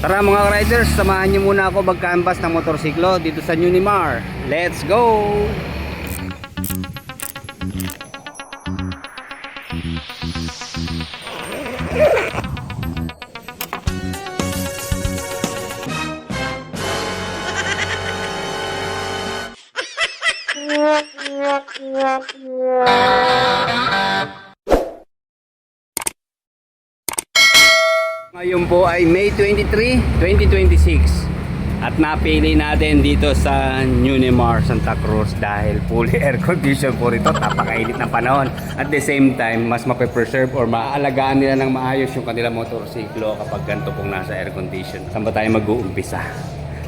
Tara mga riders, samahan nyo muna ako mag-canvas ng motorsiklo dito sa Unimar. Let's go! Ngayon po ay May 23, 2026 at napili natin dito sa Unimar, Santa Cruz dahil fully air condition po rito. Napakainit ng panahon. At the same time, mas mape-preserve or maaalagaan nila ng maayos yung kanilang motorsiklo kapag ganito pong nasa air condition. Saan ba tayo mag-uumpisa?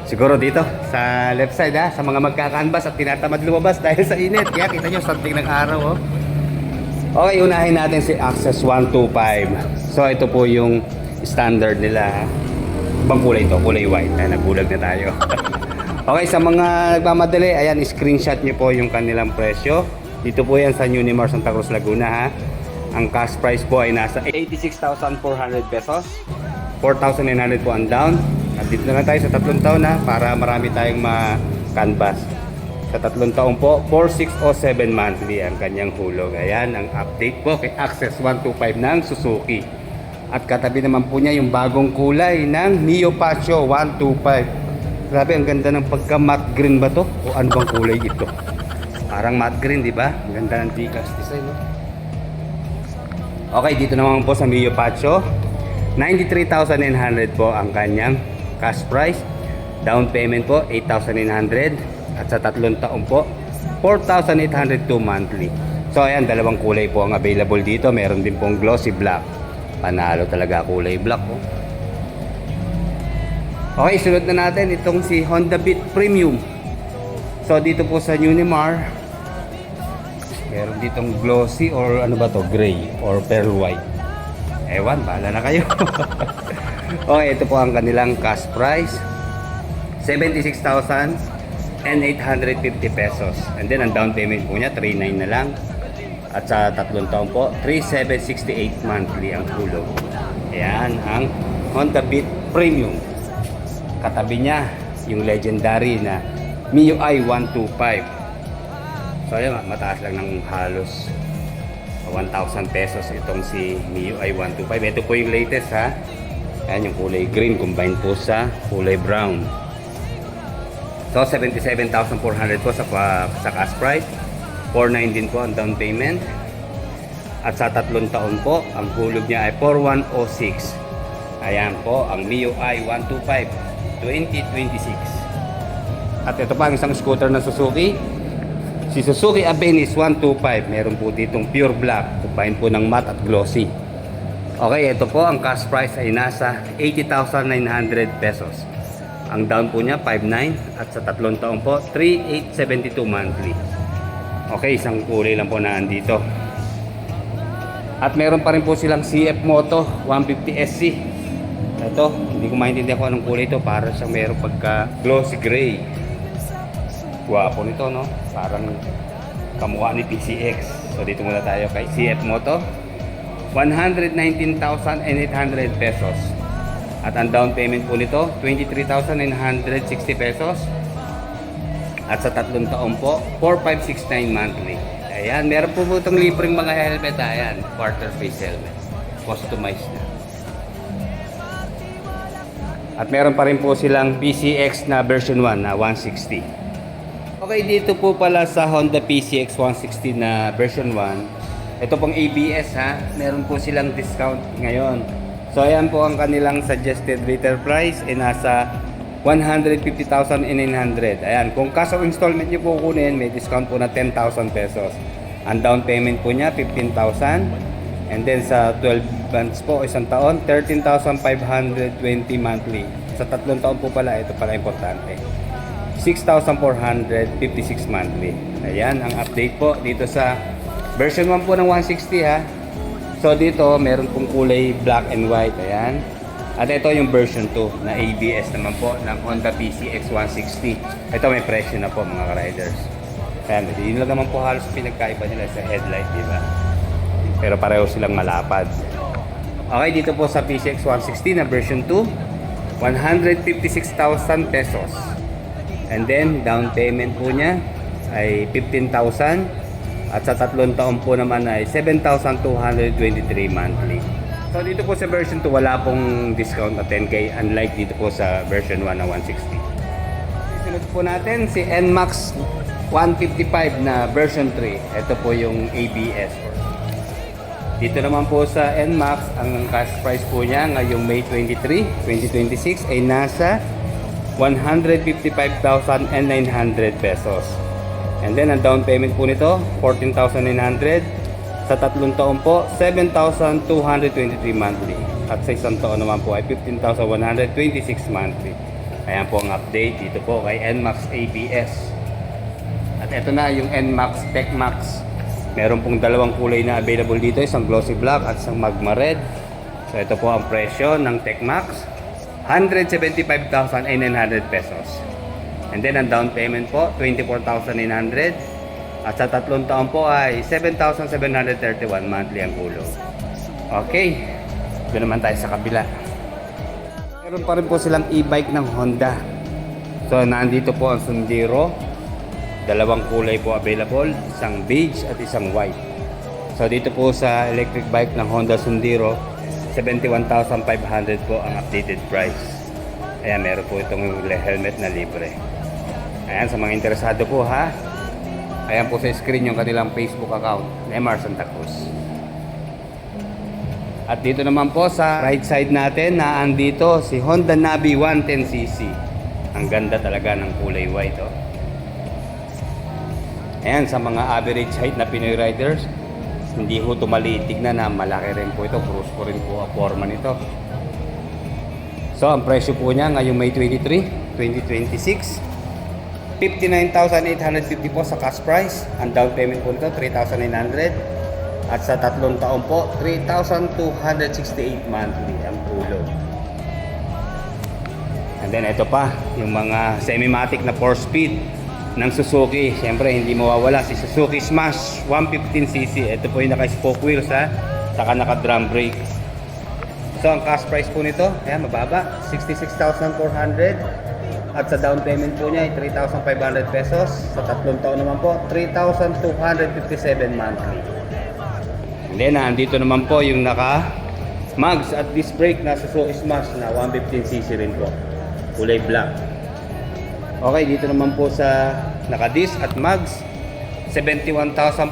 Siguro dito sa left side sa mga magkakanbas at tinatamad lumabas dahil sa init. Kaya kita nyo, something ng araw Okay, unahin natin si Access 125. So ito po yung standard nila. Ibang kulay ito, kulay white. Ayan, nagbulag na tayo. Okay, sa mga nagmamadali, ayan, screenshot nyo po yung kanilang presyo. Dito po yan sa Unimar, Santa Cruz, Laguna Ang cash price po ay nasa 86,400 pesos. 4,900 po ang down. At dito na lang tayo sa 3 taon para marami tayong ma-canvas. Sa 3 taon po, 4,607 monthly ang kanyang hulog. Ayan, ang update po kay Access 125 ng Suzuki. At katabi naman po niya yung bagong kulay ng Neo Pacho 125. Grabe, ang ganda ng pagka matte green ba to? O ano bang kulay ito? Parang matte green, di ba? Ang ganda ng decals design, Okay, dito naman po sa Neo Pacho, 93,900 po ang kanyang cash price. Down payment po, 8,900. At sa 3 taon po, 4,802 monthly. So ayan, dalawang kulay po ang available dito. Meron din pong glossy black. Panalo talaga kulay black Okay, sunod na natin itong si Honda Beat Premium. So dito po sa Unimar, meron ditong glossy or ano ba to, gray or pearl white. Ewan, bahala na kayo. Okay, ito po ang kanilang cash price, 76,850 pesos. And then ang down payment po niya 39 na lang. At sa 3 taon po, 3,768 monthly ang hulog. Ayan ang Honda Beat Premium. Katabi niya yung legendary na MIUI 125. So ayan, mataas lang ng halos 1,000 pesos itong si MIUI 125. Ito po yung latest Ayan yung kulay green combined po sa kulay brown. So 77,400 po sa cash price. 4,900 din po ang down payment. At sa 3 taon po, ang hulog niya ay 4,106. Ayan po ang MIUI 125 2026. At ito pa ang isang scooter na Suzuki, si Suzuki Abenis 125. Meron po ditong pure black, combine po ng matte at glossy. Okay, ito po ang cash price ay nasa 80,900 pesos. Ang down po niya 5,900 at sa 3 taon po 3,872 monthly. Okay, isang kulay lang po na andito. At meron pa rin po silang CF Moto 150SC. Ito, hindi ko maintindihan kung anong kulay ito. Para siyang meron pagka glossy gray. Guwapo nito, no? Parang kamukha ni PCX. So dito muna tayo kay CF Moto, 119,800 pesos. At ang down payment po nito 23,960 pesos. At sa 3 taon po, 4,569 monthly. Ayan, meron po itong libreng mga helmet. Ayan, quarter face helmet. Customized na. At meron pa rin po silang PCX na version 1 na 160. Okay, dito po pala sa Honda PCX 160 na version 1. Ito pong ABS meron po silang discount ngayon. So ayan po ang kanilang suggested retail price ay nasa 150,900. Ayan, kung cash o installment nyo po kunin, may discount po na 10,000 pesos. Ang down payment po niya 15,000. And then sa 12 months po, isang taon, 13,520 monthly. Sa 3 taon po pala, ito pala importante, 6,456 monthly. Ayan ang update po dito sa version 1 po ng 160 So dito, meron pong kulay black and white. Ayan. At ito yung version 2 na ABS naman po ng Honda PCX 160. Ito may presyo na po mga riders. Ayan, yun lang naman po halos pinagkaiba nila sa headlight, di ba? Pero pareho silang malapad. Okay, dito po sa PCX 160 na version 2, 156,000 pesos. And then, down payment po niya ay 15,000. At sa 3 taon po naman ay 7,223 monthly. So dito po sa version 2, wala pong discount na 10K, unlike dito po sa version 1 na 160. Sunod po natin si NMAX 155 na version 3. Ito po yung ABS. Dito naman po sa NMAX, ang cash price po niya ngayong May 23, 2026 ay nasa 155,900 pesos. And then, ang down payment po nito, 14,900. Sa 3 taon po, 7,223 monthly. At sa 1 taon naman po ay 15,126 monthly. Ayan po ang update dito po kay NMAX ABS. At ito na yung NMAX TechMax. Meron pong dalawang kulay na available dito, isang glossy black at isang magma red. So ito po ang presyo ng TechMax, 175,900 pesos. And then ang down payment po, 24,900. At sa 3 taon po ay 7,731 monthly ang kulong. Okay, doon naman tayo sa kabila. Meron pa rin po silang e-bike ng Honda. So nandito po ang Sundero. Dalawang kulay po available, isang beige at isang white. So dito po sa electric bike ng Honda Sundero, 71,500 po ang updated price. Ayan, meron po itong helmet na libre. Ayan, sa mga interesado po ha. Ayan po sa screen yung kanilang Facebook account, MR Santa Cruz. At dito naman po sa right side natin, naandito si Honda Navi 110cc. Ang ganda talaga ng kulay white, oh. Ayan, sa mga average height na Pinoy riders, hindi ho ito maliit. Tignan na malaki rin po ito. Cruise po rin po ang forma nito. So, ang presyo po niya ngayong May 23, 2026, 59,850 po sa cash price. Ang down payment po nito, 3,900. At sa 3 taon po, 3,268 monthly ang kulong. And then ito pa, yung mga semi-matic na 4-speed ng Suzuki. Siyempre, hindi mawawala si Suzuki Smash 115cc. Ito po yung naka-spoke wheels ha, saka naka-drum brake. So, ang cash price po nito, ayan, mababa, 66,400. At sa down payment po niya ay 3,500 pesos. Sa 3 taon naman po, 3,257 monthly. And then, andito naman po yung naka-mags at disc brake na Suzuki Smash na 115cc rin po. Kulay black. Okay, dito naman po sa naka-disc at mags, 71,400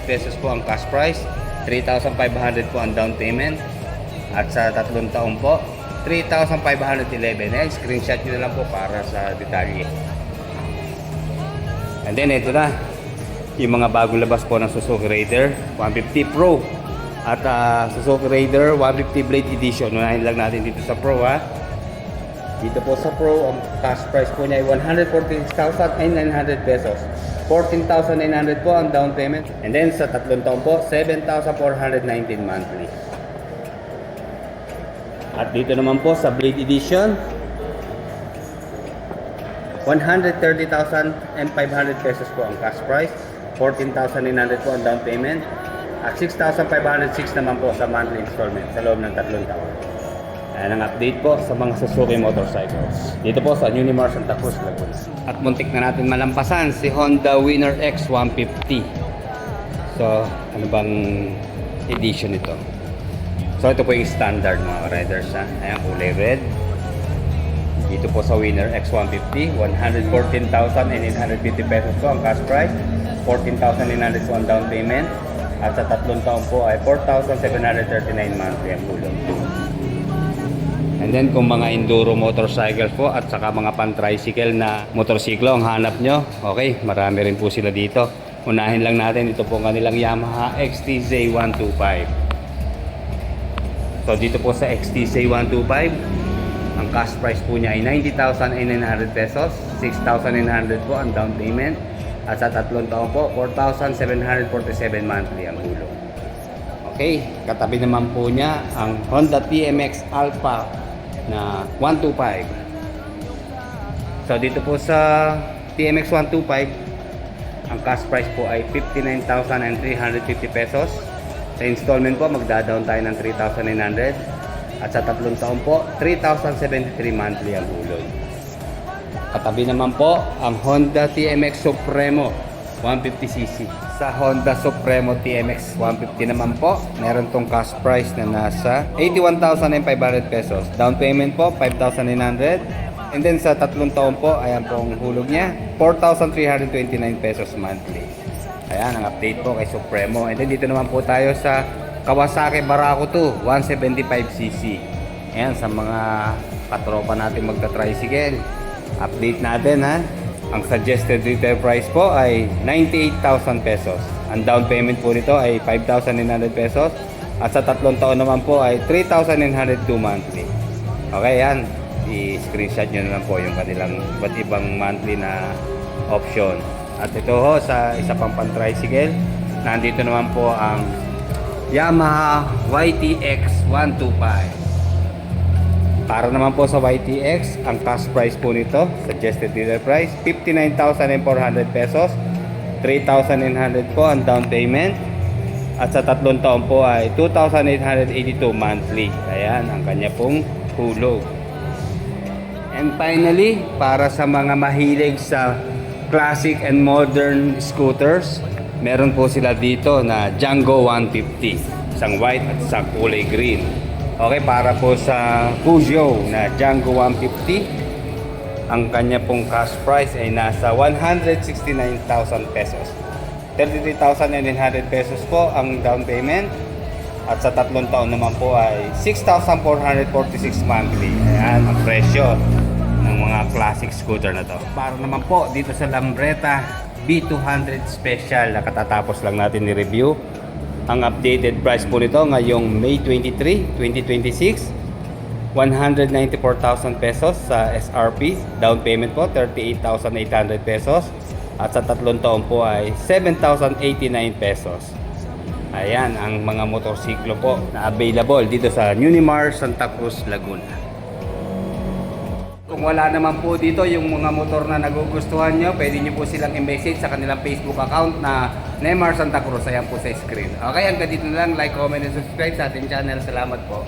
pesos po ang cash price. 3,500 po ang down payment. At sa 3 taon po, 3,511. Ayan, screenshot nyo na lang po para sa detalye. And then ito na yung mga bagong labas po ng Suzuki Raider 150 Pro at Suzuki Raider 150 Blade Edition. Unahin lang natin dito sa Pro ha. Dito po sa Pro, ang cash price po niya ay 146,900 pesos. 14,900 po ang down payment. And then sa 3 taon po, 7,419 monthly. At dito naman po sa Blade Edition, 130,500 pesos po ang cash price. 14,900 po ang down payment. At 6,506 naman po sa monthly installment sa loob ng 3 taon. Ayan ang update po sa mga Suzuki motorcycles. Dito po sa Unimar Santa Cruz, Laguna. At muntik na natin malampasan si Honda Winner X 150. So, ano bang edition ito? So, ito po yung standard mga riders ha. Ayan, kulay red. Dito po sa Winner X 150, 114,950 pesos po ang cash price. 14,900 po ang down payment. At sa 3 taon po ay 4,739 monthly ang kulong. And then kung mga enduro motorcycles po at saka mga pan-tricycle na motorsiklo ang hanap nyo, okay, marami rin po sila dito. Unahin lang natin, ito po kanilang Yamaha XTZ 125. So dito po sa XTZ 125, ang cash price po niya ay 90,900 pesos, 6,900 po ang down payment. At sa 3 taon po, 4,747 monthly ang kulong. Okay, katabi naman po niya ang Honda TMX Alpha na 125. So dito po sa TMX 125, ang cash price po ay 59,350 pesos. Sa installment po, magda-down tayo ng 3,900. At sa 3 taon po, 3,073 monthly ang hulog. Katabi naman po ang Honda TMX Supremo 150cc. Sa Honda Supremo TMX 150 naman po, meron tong cash price na nasa 81,500 pesos. Down payment po, 5,900. And then sa 3 taon po, ayan pong hulog niya, 4,329 pesos monthly. Ayan, ang update po kay Supremo. And then dito naman po tayo sa Kawasaki Barako 2 175cc. Ayan, sa mga katropa natin magta-tricycle. Update natin ha. Ang suggested retail price po ay 98,000 pesos. Ang down payment po nito ay 5,900 pesos. At sa 3 taon naman po ay 3,902 monthly. Okay, yan. I-screenshot nyo na lang po yung kanilang iba't ibang monthly na option. At ito ho, sa isa pang pan-tricycle, nandito naman po ang Yamaha YTX 125. Para naman po sa YTX, ang cash price po nito, suggested dealer price, 59,400 pesos. 3,900 po ang down payment. At sa 3 taon po ay 2,882 monthly. Ayan, ang kanya pong hulog. And finally, para sa mga mahilig sa classic and modern scooters, meron po sila dito na Django 150. Isang white at isang kulay green. Okay, para po sa Peugeot na Django 150, ang kanya pong cash price ay nasa 169,000 pesos. 33,900 pesos po ang down payment. At sa 3 taon naman po ay 6,446 monthly. Ayan ang presyo ng mga classic scooter na to. Para naman po dito sa Lambretta B200 Special na katatapos lang natin ni-review. Ang updated price po nito ngayong May 23, 2026, 194,000 pesos sa SRP. Down payment po, 38,800 pesos. At sa 3 taon po ay 7,089 pesos. Ayan ang mga motorsiklo po na available dito sa Unimar, Santa Cruz, Laguna. Kung wala naman po dito yung mga motor na nagugustuhan nyo, pwede nyo po silang i-message sa kanilang Facebook account na Neymar Santa Cruz. Ayan po sa screen. Okay, hanggang dito na lang. Like, comment, and subscribe sa ating channel. Salamat po.